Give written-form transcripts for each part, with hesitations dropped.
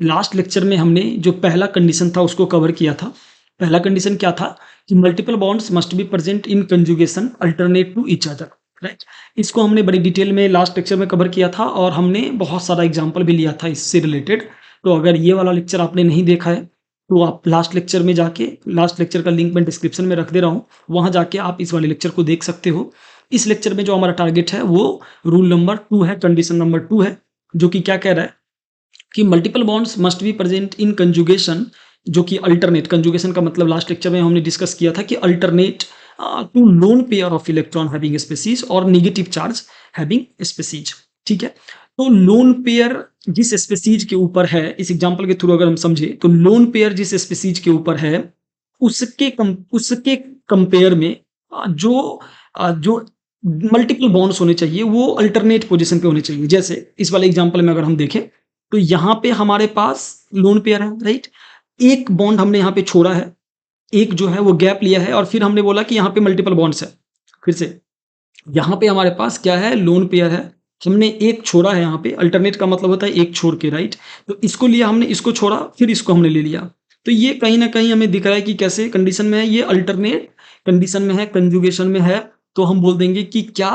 Last lecture में हमने जो पहला कंडीशन था उसको कवर किया था। पहला कंडीशन क्या था कि multiple bonds must be present in conjugation alternate to each other, right. इसको हमने बड़ी डिटेल में लास्ट लेक्चर में कवर किया था और हमने बहुत सारा एग्जाम्पल भी लिया था इससे रिलेटेड। तो अगर ये वाला लेक्चर आपने नहीं देखा है तो आप लास्ट लेक्चर में जाके, लास्ट लेक्चर का लिंक मैं डिस्क्रिप्शन में रख दे रहा हूँ, वहाँ जाके आप इस वाले लेक्चर को देख सकते हो। इस लेक्चर में जो हमारा टारगेट है वो रूल नंबर 2 है, कंडीशन नंबर 2 है, जो कि क्या कह रहा है कि multiple bonds must be present in conjugation, जो कि अल्टरनेट, कंजुगेशन का मतलब लास्ट लेक्चर में हमने डिस्कस किया था कि alternate to lone pair of electron having species और नेगेटिव चार्ज हैविंग स्पेसीज। ठीक है, तो लोन पेयर जिस स्पेसीज के ऊपर है, इस एग्जांपल के थ्रू अगर हम समझे तो लोन पेयर जिस स्पेसीज के ऊपर है उसके कंपेयर में जो मल्टीपल बॉन्ड्स होने चाहिए वो अल्टरनेट पोजीशन पे होने चाहिए। जैसे इस वाले एग्जांपल में अगर हम देखें तो यहाँ पे हमारे पास लोन पेयर है, राइट। एक बॉन्ड हमने यहाँ पे छोड़ा है, एक जो है वो गैप लिया है और फिर हमने बोला कि यहाँ पे मल्टीपल बॉन्ड्स है। फिर से यहाँ पे हमारे पास क्या है, लोन पेयर है, हमने एक छोड़ा है। यहाँ पे अल्टरनेट का मतलब होता है एक छोड़ के, राइट। तो इसको लिया हमने, इसको छोड़ा, फिर इसको हमने ले लिया। तो ये कहीं ना कहीं हमें दिख रहा है कि कैसे कंडीशन में है, ये अल्टरनेट कंडीशन में है, कंजुगेशन में है। तो हम बोल देंगे कि क्या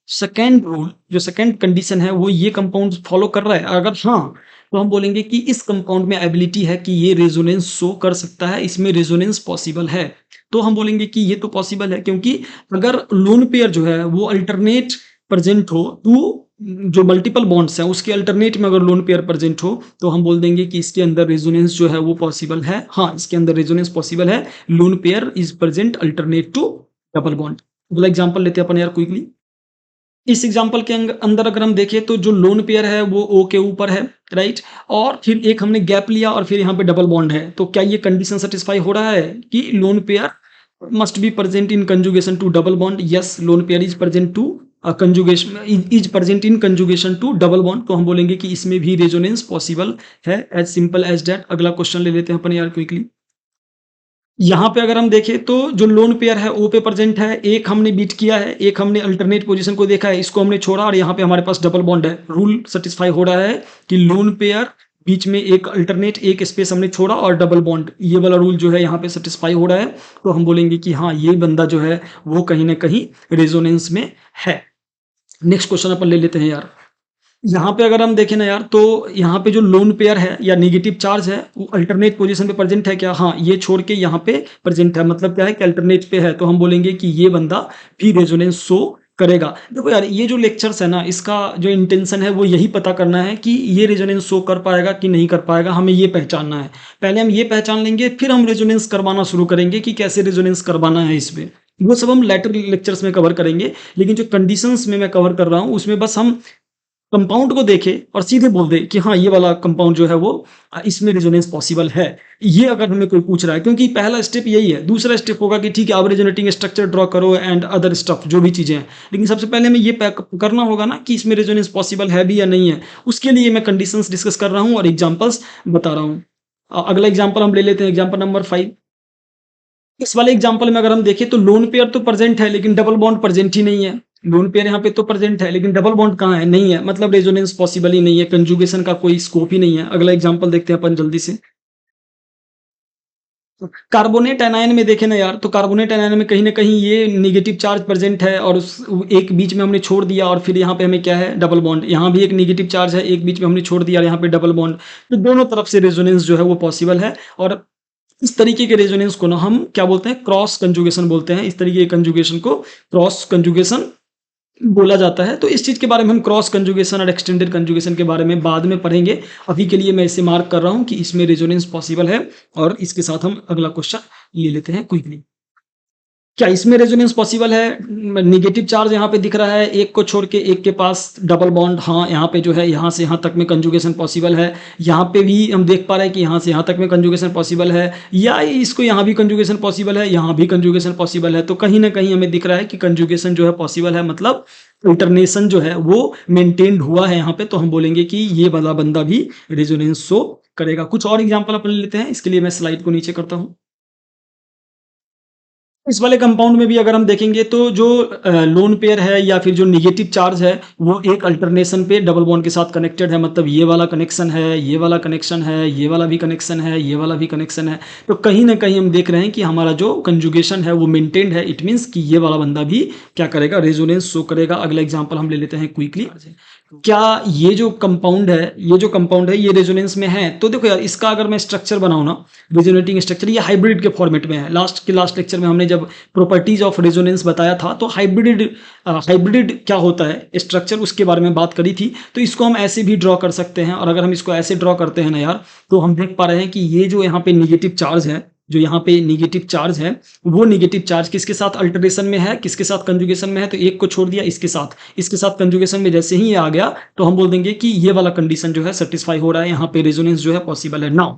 सेकेंड रूल, जो सेकेंड कंडीशन है, वो ये कंपाउंड फॉलो कर रहा है। अगर हाँ, तो हम बोलेंगे कि इस कंपाउंड में एबिलिटी है कि ये रेजोनेंस शो कर सकता है, इसमें रेजोनेंस पॉसिबल है। तो हम बोलेंगे कि ये तो पॉसिबल है, क्योंकि अगर लोन पेयर जो है वो अल्टरनेट प्रेजेंट हो तो जो मल्टीपल बॉन्ड्स हैं उसके अल्टरनेट में अगर लोन पेयर प्रेजेंट हो तो हम बोल देंगे कि इसके अंदर रेजोनेंस जो है वो पॉसिबल है। हाँ, इसके अंदर रेजोनेंस पॉसिबल है, lone pair is present alternate to double bond. अगला एग्जांपल लेते हैं अपन यार क्विकली। इस एग्जांपल के अंदर अगर हम देखें तो जो लोन पेयर है वो ओ के ऊपर है, राइट। और फिर एक हमने गैप लिया और फिर यहाँ पे डबल बॉन्ड है। तो क्या ये कंडीशन सेटिस्फाई हो रहा है कि lone pair must be present in conjugation to double bond? Yes, lone pair is present to conjugation, is present in conjugation to double bond. तो हम बोलेंगे कि इसमें भी रेजोनेंस पॉसिबल है, एज सिंपल एज दैट। अगला क्वेश्चन ले लेते हैं अपन यार क्विकली। यहाँ पे अगर हम देखें तो जो लोन पेयर है ओ पे प्रेजेंट है, एक हमने बीट किया है, एक हमने अल्टरनेट पोजीशन को देखा है, इसको हमने छोड़ा और यहाँ पे हमारे पास डबल बॉन्ड है। रूल सेटिस्फाई हो रहा है कि लोन पेयर बीच में एक अल्टरनेट, एक स्पेस हमने छोड़ा और डबल बॉन्ड, ये वाला रूल जो है यहाँ पे सेटिस्फाई हो रहा है। तो हम बोलेंगे कि हाँ, ये बंदा जो है वो कहीं ना कहीं रेजोनेंस में है। नेक्स्ट क्वेश्चन अपन ले लेते हैं यार। यहाँ पे अगर हम देखें ना यार, तो यहाँ पे जो लोन पेयर है या नेगेटिव चार्ज है वो अल्टरनेट पोजीशन पे प्रेजेंट है क्या? हाँ, ये छोड़ के यहाँ पे प्रेजेंट है, मतलब क्या है कि अल्टरनेट पे है। तो हम बोलेंगे कि ये बंदा भी रेजोनेंस शो करेगा। देखो यार, ये जो लेक्चर्स है ना, इसका जो इंटेंशन है वो यही पता करना है कि ये रेजोनेंस शो कर पाएगा कि नहीं कर पाएगा, हमें ये पहचानना है। पहले हम ये पहचान लेंगे, फिर हम रेजोनेंस करवाना शुरू करेंगे कि कैसे रेजोनेंस करवाना है इसमें। वो सब हम लेटर लेक्चर्स में कवर करेंगे, लेकिन जो कंडीशंस में मैं कवर कर रहा हूँ उसमें बस हम कंपाउंड को देखे और सीधे बोल दे कि हाँ, ये वाला कंपाउंड जो है वो इसमें रेजोनेंस पॉसिबल है। ये अगर हमें कोई पूछ रहा है, क्योंकि पहला स्टेप यही है। दूसरा स्टेप होगा कि ठीक है, अब रेजोनेटिंग स्ट्रक्चर ड्रॉ करो एंड अदर स्टफ, जो भी चीजें हैं। लेकिन सबसे पहले हमें ये करना होगा ना कि इसमें रेजोनेंस पॉसिबल है भी या नहीं है। उसके लिए मैं कंडीशंस डिस्कस कर रहा हूँ और एग्जाम्पल्स बता रहा हूँ। अगला एग्जाम्पल हम ले लेते हैं, एग्जाम्पल नंबर 5। इस वाले एग्जांपल में अगर हम देखें तो लोन पेयर तो प्रेजेंट है लेकिन डबल बॉन्ड प्रेजेंट ही नहीं है। लोन पेयर यहाँ पे तो प्रेजेंट है लेकिन डबल बॉन्ड कहाँ है? नहीं है, मतलब रेजोनेंस पॉसिबल ही नहीं है, कंजुगेशन का कोई स्कोप ही नहीं है। अगला एग्जांपल देखते हैं अपन जल्दी से। कार्बोनेट एनायन में देखें ना यार, तो कार्बोनेट एनायन में कहीं ना कहीं ये नेगेटिव चार्ज प्रेजेंट है और उस एक बीच में हमने छोड़ दिया और फिर यहाँ पे हमें क्या है, डबल बॉन्ड। यहाँ भी एक नेगेटिव चार्ज है, एक बीच में हमने छोड़ दिया और यहाँ पे डबल बॉन्ड। तो दोनों तरफ से रेजोनेंस जो है वो पॉसिबल है। और इस तरीके के रेजोनेंस को ना हम क्या बोलते हैं, क्रॉस कंजुगेशन बोलते हैं। इस तरीके के कंजुगेशन को क्रॉस कंजुगेशन बोला जाता है। तो इस चीज के बारे में हम क्रॉस कंजुगेशन और एक्सटेंडेड कंजुगेशन के बारे में बाद में पढ़ेंगे। अभी के लिए मैं इसे मार्क कर रहा हूं कि इसमें रेजोनेंस पॉसिबल है। और इसके साथ हम अगला क्वेश्चन ले लेते हैं क्विकली। क्या इसमें रेजोनेंस पॉसिबल है? नेगेटिव चार्ज यहाँ पे दिख रहा है, एक को छोड़ के एक के पास डबल बॉन्ड। हाँ, यहाँ पे जो है यहाँ से यहाँ तक में कंजुगेशन पॉसिबल है। यहाँ पे भी हम देख पा रहे हैं कि यहाँ से यहाँ तक में कंजुगेशन पॉसिबल है, या इसको यहाँ भी कंजुगेशन पॉसिबल है, यहाँ भी कंजुगेशन पॉसिबल है। तो कहीं ना कहीं हमें दिख रहा है कि कंजुगेशन जो है पॉसिबल है, मतलब अल्टरनेशन जो है वो मेंटेन्ड हुआ है यहाँ पे। तो हम बोलेंगे कि ये वाला बंदा भी रेजोनेंस शो करेगा। कुछ और एग्जाम्पल अपन लेते हैं, इसके लिए मैं स्लाइड को नीचे करता हूँ। इस वाले कंपाउंड में भी अगर हम देखेंगे तो जो लोन पेयर है या फिर जो नेगेटिव चार्ज है वो एक अल्टरनेशन पे डबल बॉन्ड के साथ कनेक्टेड है, मतलब ये वाला कनेक्शन है, ये वाला कनेक्शन है, ये वाला भी कनेक्शन है, ये वाला भी कनेक्शन है। तो कहीं ना कहीं हम देख रहे हैं कि हमारा जो कंजुगेशन है वो मेंटेन्ड है। इट मीन्स कि ये वाला बंदा भी क्या करेगा, रेजोनेंस शो करेगा। अगला एग्जाम्पल हम ले लेते हैं क्विकली। क्या ये जो कंपाउंड है ये रेजोनेंस में है? तो देखो यार, इसका अगर मैं स्ट्रक्चर बनाऊं ना, रेजोनेटिंग स्ट्रक्चर, ये हाइब्रिड के फॉर्मेट में है। लास्ट लेक्चर में हमने जब प्रॉपर्टीज ऑफ रेजोनेंस बताया था तो हाइब्रिड क्या होता है स्ट्रक्चर, उसके बारे में बात करी थी। तो इसको हम ऐसे भी ड्रॉ कर सकते हैं, और अगर हम इसको ऐसे ड्रॉ करते हैं ना यार, तो हम देख पा रहे हैं कि ये जो यहाँ पे निगेटिव चार्ज है, जो यहाँ पे निगेटिव चार्ज है, वो निगेटिव चार्ज किसके साथ अल्टरेशन में है, किसके साथ कंजुगेशन में है? तो एक को छोड़ दिया, इसके साथ कंजुगेशन में जैसे ही ये आ गया तो हम बोल देंगे कि ये वाला कंडीशन जो है सेटिस्फाई हो रहा है, यहाँ पे रेजोनेंस जो है पॉसिबल है। नाउ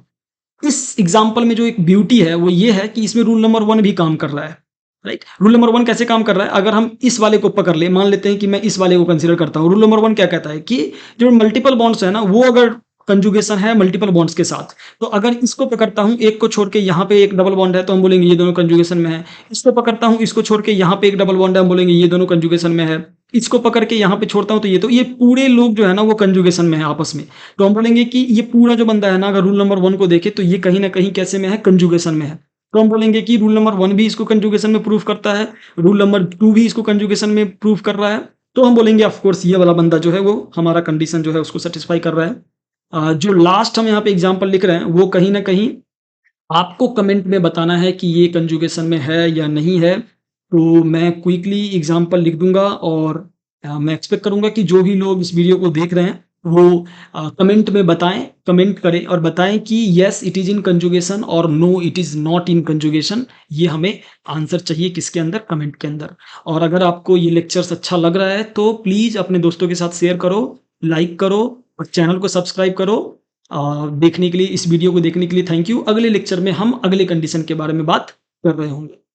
इस एग्जाम्पल में जो एक ब्यूटी है वो ये है कि इसमें रूल नंबर 1 भी काम कर रहा है, राइट। रूल नंबर 1 कैसे काम कर रहा है? अगर हम इस वाले को पकड़ ले, मान लेते हैं कि मैं इस वाले को कंसीडर करता हूँ। रूल नंबर 1 क्या कहता है कि जो मल्टीपल बॉन्ड्स है ना, वो अगर कंजुगेशन है मल्टीपल बॉन्ड्स के साथ, तो अगर इसको पकड़ता हूं, एक को छोड़ के यहाँ पे एक डबल बॉन्ड है, तो हम बोलेंगे ये दोनों कंजुगेशन में है। इसको पकड़ता हूं, इसको छोड़ के यहाँ पे एक डबल बॉन्ड है, हम बोलेंगे ये दोनों कंजुगेशन में है। इसको पकड़ के यहाँ पे छोड़ता हूं तो ये पूरे लोग जो है ना वो कंजुगेशन में है आपस में। तो हम बोलेंगे कि ये पूरा जो बंदा है ना, अगर रूल नंबर 1 को देखे तो ये कहीं ना कहीं कैसे में है, कंजुगेशन में है। तो हम बोलेंगे कि रूल नंबर 1 भी इसको कंजुगेशन में प्रूफ करता है, रूल नंबर 2 भी इसको कंजुगेशन में प्रूफ कर रहा है। तो हम बोलेंगे ऑफकोर्स ये वाला बंदा जो है वो हमारा कंडीशन जो है उसको सेटिस्फाई कर रहा है। जो लास्ट हम यहाँ पे एग्जाम्पल लिख रहे हैं वो कहीं ना कहीं आपको कमेंट में बताना है कि ये कंजुगेशन में है या नहीं है। तो मैं क्विकली एग्जाम्पल लिख दूंगा, और मैं एक्सपेक्ट करूंगा कि जो भी लोग इस वीडियो को देख रहे हैं वो कमेंट में बताएं, कमेंट करें और बताएं कि yes it is in conjugation और no it is not in conjugation. ये हमें आंसर चाहिए किसके अंदर, कमेंट के अंदर। और अगर आपको ये लेक्चर्स अच्छा लग रहा है तो प्लीज़ अपने दोस्तों के साथ शेयर करो, लाइक करो और चैनल को सब्सक्राइब करो। देखने के लिए, इस वीडियो को देखने के लिए थैंक यू। अगले लेक्चर में हम अगले कंडीशन के बारे में बात कर रहे होंगे।